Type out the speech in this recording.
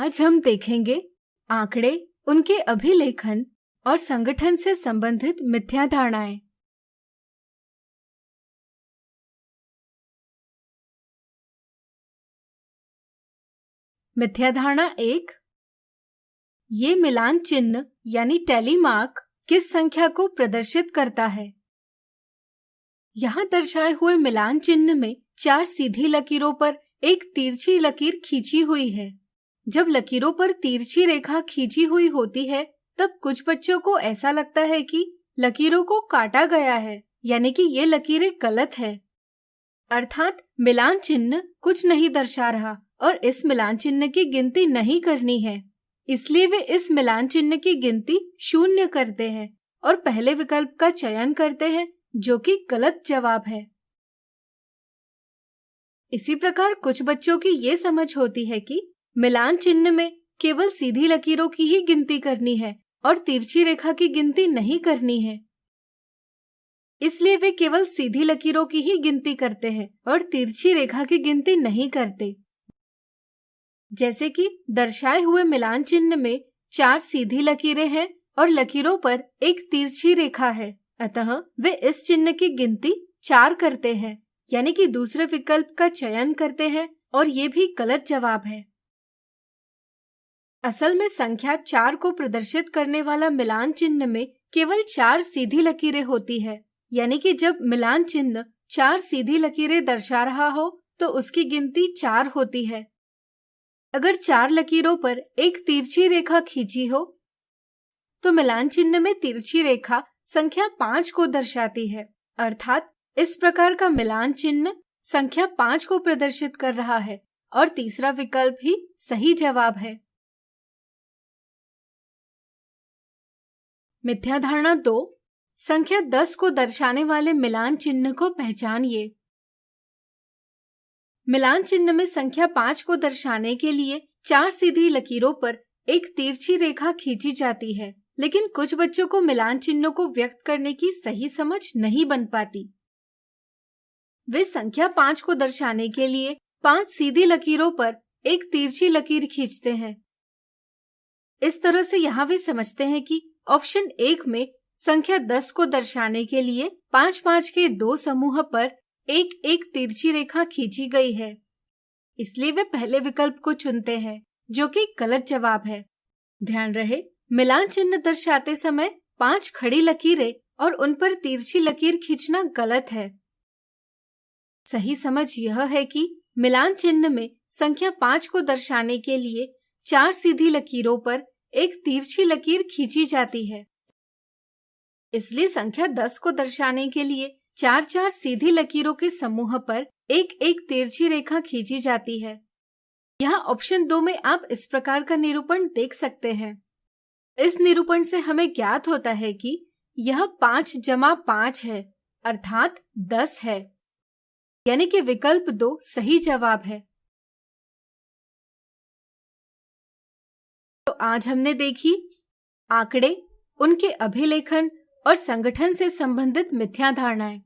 आज हम देखेंगे आंकड़े, उनके अभिलेखन और संगठन से संबंधित मिथ्या धारणाएं। मिथ्या धारणा 1, ये मिलान चिन्ह यानी टैली मार्क किस संख्या को प्रदर्शित करता है? यहाँ दर्शाए हुए मिलान चिन्ह में 4 सीधी लकीरों पर एक तिरछी लकीर खींची हुई है। जब लकीरों पर तिरछी रेखा खींची हुई होती है तब कुछ बच्चों को ऐसा लगता है कि लकीरों को काटा गया है, यानी कि ये लकीरें गलत है। अर्थात मिलान चिन्ह कुछ नहीं दर्शा रहा और इस मिलान चिन्ह की गिनती नहीं करनी है, इसलिए वे इस मिलान चिन्ह की गिनती 0 करते हैं और पहले विकल्प का चयन करते हैं, जो कि गलत जवाब है। इसी प्रकार कुछ बच्चों की ये समझ होती है कि मिलान चिन्ह में केवल सीधी लकीरों की ही गिनती करनी है और तिरछी रेखा की गिनती नहीं करनी है, इसलिए वे केवल सीधी लकीरों की ही गिनती करते हैं और तिरछी रेखा की गिनती नहीं करते। जैसे कि दर्शाए हुए मिलान चिन्ह में 4 सीधी लकीरें हैं और लकीरों पर एक तिरछी रेखा है, अतः वे इस चिन्ह की गिनती 4 करते हैं, यानी कि दूसरे विकल्प का चयन करते हैं और ये भी गलत जवाब है। असल में संख्या 4 को प्रदर्शित करने वाला मिलान चिन्ह में केवल 4 सीधी लकीरें होती है, यानी कि जब मिलान चिन्ह 4 सीधी लकीरें दर्शा रहा हो तो उसकी गिनती 4 होती है। अगर 4 लकीरों पर एक तिरछी रेखा खींची हो तो मिलान चिन्ह में तिरछी रेखा संख्या 5 को दर्शाती है, अर्थात इस प्रकार का मिलान चिन्ह संख्या 5 को प्रदर्शित कर रहा है और तीसरा विकल्प ही सही जवाब है। मिथ्या धारणा 2, संख्या 10 को दर्शाने वाले मिलान चिन्ह को पहचानिए। मिलान चिन्ह में संख्या 5 को दर्शाने के लिए 4 सीधी लकीरों पर एक तिरछी रेखा खींची जाती है, लेकिन कुछ बच्चों को मिलान चिन्हों को व्यक्त करने की सही समझ नहीं बन पाती। वे संख्या 5 को दर्शाने के लिए 5 सीधी लकीरों पर एक तिरछी लकीर खींचते हैं। इस तरह से यहाँ वे समझते हैं कि ऑप्शन 1 में संख्या 10 को दर्शाने के लिए 5-5 के 2 समूह पर एक तिरछी रेखा खींची गई है, इसलिए वे पहले विकल्प को चुनते हैं, जो कि गलत जवाब है। ध्यान रहे, मिलान चिन्ह दर्शाते समय 5 खड़ी लकीरें और उन पर तिरछी लकीर खींचना गलत है। सही समझ यह है कि मिलान चिन्ह में संख्या 5 को दर्शाने के लिए 4 सीधी लकीरों पर एक तिरछी लकीर खींची जाती है, इसलिए संख्या 10 को दर्शाने के लिए 4-4 सीधी लकीरों के समूह पर एक तिरछी रेखा खींची जाती है। यहाँ ऑप्शन 2 में आप इस प्रकार का निरूपण देख सकते हैं। इस निरूपण से हमें ज्ञात होता है कि यह 5 जमा 5 है, अर्थात 10 है, यानी कि विकल्प 2 सही जवाब है। तो आज हमने देखी आंकड़े, उनके अभिलेखन और संगठन से संबंधित मिथ्या धारणाएं।